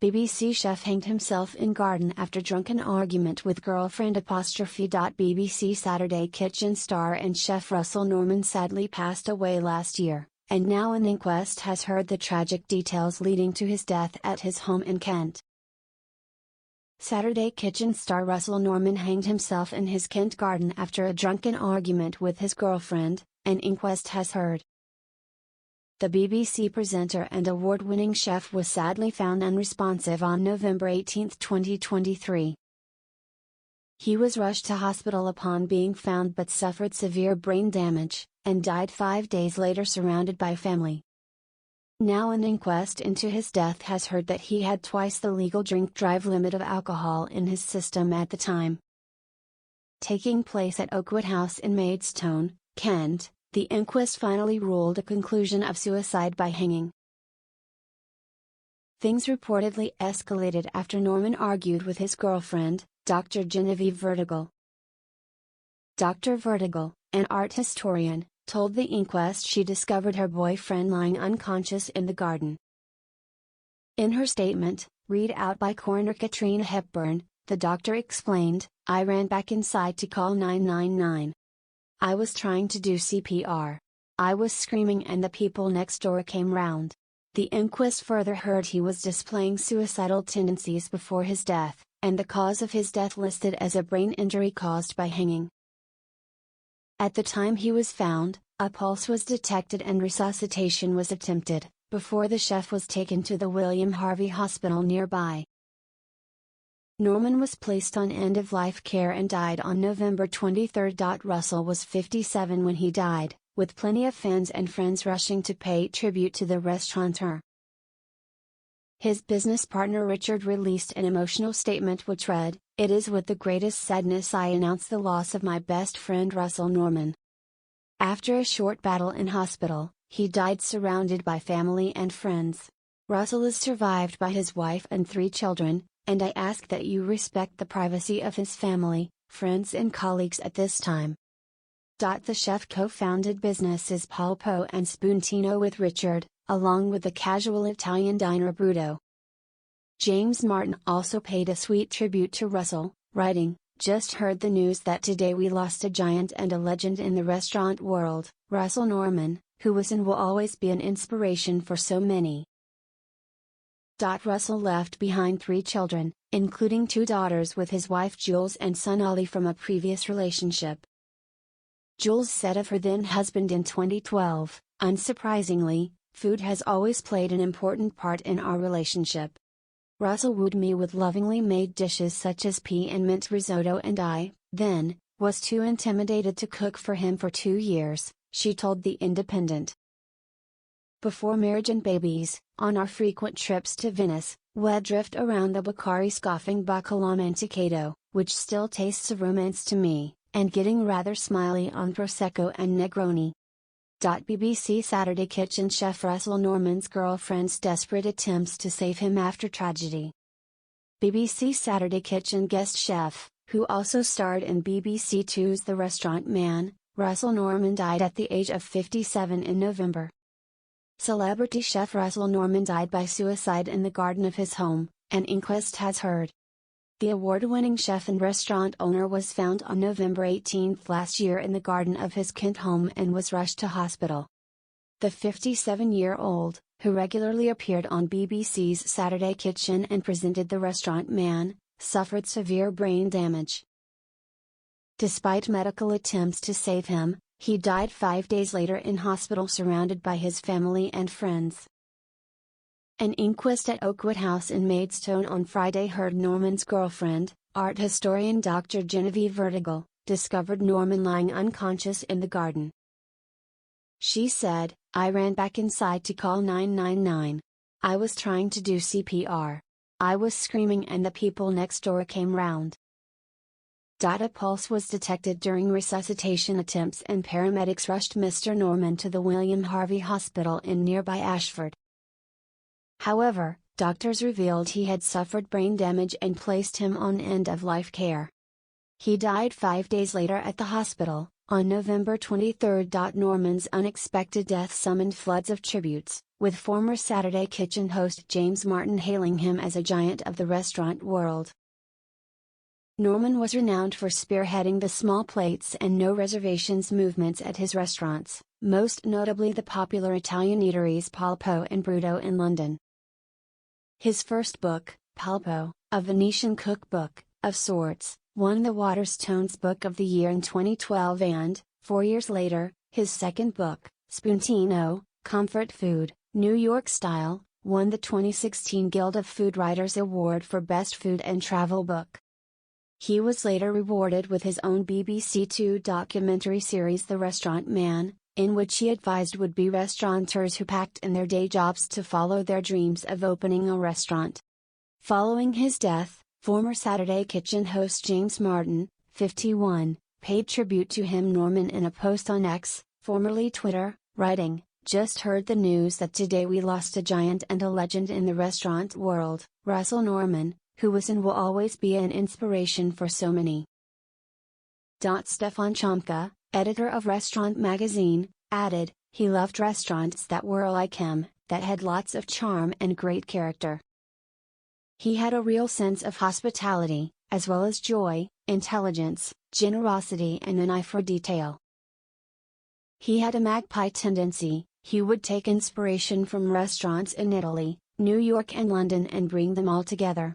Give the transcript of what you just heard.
BBC chef hanged himself in garden after drunken argument with girlfriend. BBC Saturday Kitchen star and chef Russell Norman sadly passed away last year, and now an inquest has heard the tragic details leading to his death at his home in Kent. Saturday Kitchen star Russell Norman hanged himself in his Kent garden after a drunken argument with his girlfriend, an inquest has heard. The BBC presenter and award-winning chef was sadly found unresponsive on November 18, 2023. He was rushed to hospital upon being found but suffered severe brain damage, and died 5 days later surrounded by family. Now an inquest into his death has heard that he had twice the legal drink-drive limit of alcohol in his system at the time. Taking place at Oakwood House in Maidstone, Kent, the inquest finally ruled a conclusion of suicide by hanging. Things reportedly escalated after Norman argued with his girlfriend, Dr. Genevieve Vertigal. Dr. Vertigal, an art historian, told the inquest she discovered her boyfriend lying unconscious in the garden. In her statement, read out by coroner Katrina Hepburn, the doctor explained, "I ran back inside to call 999. I was trying to do CPR. I was screaming and the people next door came round." The inquest further heard he was displaying suicidal tendencies before his death, and the cause of his death listed as a brain injury caused by hanging. At the time he was found, a pulse was detected and resuscitation was attempted, before the chef was taken to the William Harvey Hospital nearby. Norman was placed on end-of-life care and died on November 23. Russell was 57 when he died, with plenty of fans and friends rushing to pay tribute to the restaurateur. His business partner Richard released an emotional statement which read, "It is with the greatest sadness I announce the loss of my best friend Russell Norman. After a short battle in hospital, he died surrounded by family and friends. Russell is survived by his wife and 3 children, and I ask that you respect the privacy of his family, friends and colleagues at this time." The chef co-founded businesses Polpo and Spuntino with Richard, along with the casual Italian diner Bruto. James Martin also paid a sweet tribute to Russell, writing, "Just heard the news that today we lost a giant and a legend in the restaurant world, Russell Norman, who was and will always be an inspiration for so many." Russell left behind 3 children, including 2 daughters with his wife Jules and son Ollie from a previous relationship. Jules said of her then-husband in 2012, "Unsurprisingly, food has always played an important part in our relationship. Russell wooed me with lovingly made dishes such as pea and mint risotto and I, then, was too intimidated to cook for him for 2 years," she told The Independent. Before marriage and babies, on our frequent trips to Venice, we'd drift around the Baccari scoffing Baccalà Mantecato, which still tastes of romance to me, and getting rather smiley on Prosecco and Negroni. BBC Saturday Kitchen chef Russell Norman's girlfriend's desperate attempts to save him after tragedy. BBC Saturday Kitchen guest chef, who also starred in BBC Two's The Restaurant Man, Russell Norman died at the age of 57 in November. Celebrity chef Russell Norman died by suicide in the garden of his home, an inquest has heard. The award-winning chef and restaurant owner was found on November 18 last year in the garden of his Kent home and was rushed to hospital. The 57-year-old, who regularly appeared on BBC's Saturday Kitchen and presented The Restaurant Man, suffered severe brain damage. Despite medical attempts to save him, he died 5 days later in hospital surrounded by his family and friends. An inquest at Oakwood House in Maidstone on Friday heard Norman's girlfriend, art historian Dr. Genevieve Vertigal, discovered Norman lying unconscious in the garden. She said, "I ran back inside to call 999. I was trying to do CPR. I was screaming and the people next door came round." A pulse was detected during resuscitation attempts and paramedics rushed Mr. Norman to the William Harvey Hospital in nearby Ashford. However, doctors revealed he had suffered brain damage and placed him on end-of-life care. He died 5 days later at the hospital, On November 23, Norman's unexpected death summoned floods of tributes, with former Saturday Kitchen host James Martin hailing him as a giant of the restaurant world. Norman was renowned for spearheading the small plates and no reservations movements at his restaurants, most notably the popular Italian eateries Polpo and Bruto in London. His first book, Polpo, a Venetian cookbook, of sorts, won the Waterstones Book of the Year in 2012 and, 4 years later, his second book, Spuntino, Comfort Food, New York Style, won the 2016 Guild of Food Writers Award for Best Food and Travel Book. He was later rewarded with his own BBC Two documentary series The Restaurant Man, in which he advised would-be restaurateurs who packed in their day jobs to follow their dreams of opening a restaurant. Following his death, former Saturday Kitchen host James Martin, 51, paid tribute to him Norman in a post on X, formerly Twitter, writing, "Just heard the news that today we lost a giant and a legend in the restaurant world, Russell Norman, who was and will always be an inspiration for so many." Stefan Chomka, editor of Restaurant Magazine, added, "He loved restaurants that were like him, that had lots of charm and great character. He had a real sense of hospitality, as well as joy, intelligence, generosity and an eye for detail. He had a magpie tendency. He would take inspiration from restaurants in Italy, New York and London and bring them all together.